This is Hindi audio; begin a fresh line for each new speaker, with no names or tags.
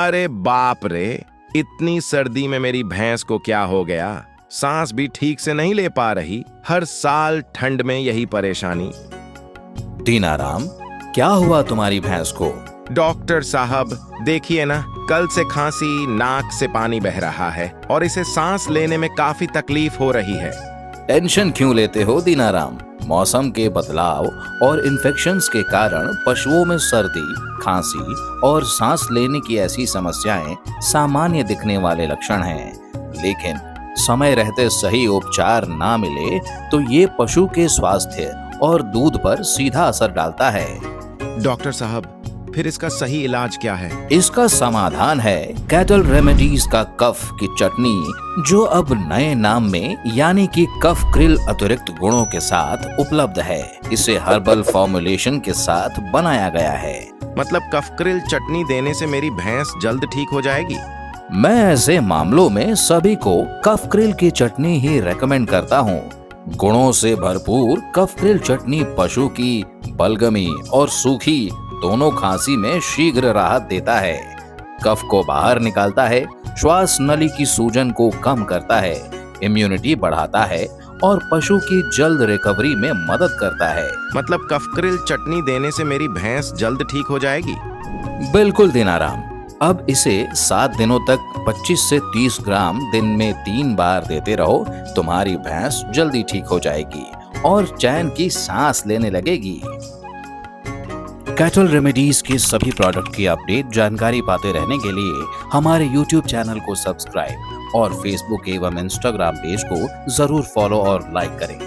अरे बाप रे, इतनी सर्दी में मेरी भैंस को क्या हो गया? सांस भी ठीक से नहीं ले पा रही। हर साल ठंड में यही परेशानी।
दीनाराम, क्या हुआ तुम्हारी भैंस को?
डॉक्टर साहब, देखिए ना, कल से खांसी, नाक से पानी बह रहा है और इसे सांस लेने में काफी तकलीफ हो रही है।
टेंशन क्यों लेते हो दीनाराम? मौसम के बदलाव और इन्फेक्शंस के कारण पशुओं में सर्दी, खांसी और सांस लेने की ऐसी समस्याएं सामान्य दिखने वाले लक्षण हैं। लेकिन समय रहते सही उपचार ना मिले तो ये पशु के स्वास्थ्य और दूध पर सीधा असर डालता है।
डॉक्टर साहब, फिर इसका सही इलाज क्या है?
इसका समाधान है कैटल रेमेडीज का कफ की चटनी, जो अब नए नाम में यानी कि कफ क्रिल अतिरिक्त गुणों के साथ उपलब्ध है। इसे हर्बल फॉर्मुलेशन के साथ बनाया गया है।
मतलब कफ क्रिल चटनी देने से मेरी भैंस जल्द ठीक हो जाएगी?
मैं ऐसे मामलों में सभी को कफ क्रिल की चटनी ही रेकमेंड करता हूँ। गुणों से भरपूर कफ क्रिल चटनी पशु की बलगमी और सूखी दोनों खांसी में शीघ्र राहत देता है, कफ को बाहर निकालता है, श्वास नली की सूजन को कम करता है, इम्यूनिटी बढ़ाता है और पशु की जल्द रिकवरी में मदद करता है।
मतलब कफ क्रिल चटनी देने से मेरी भैंस जल्द ठीक हो जाएगी?
बिल्कुल दीनाराम। अब इसे 7 दिनों तक 25 से 30 ग्राम दिन में 3 बार देते रहो। तुम्हारी भैंस जल्दी ठीक हो जाएगी और चैन की सांस लेने लगेगी। कैटल रेमेडीज के सभी प्रोडक्ट की अपडेट जानकारी पाते रहने के लिए हमारे YouTube चैनल को सब्सक्राइब और Facebook एवं Instagram पेज को जरूर फॉलो और लाइक करें।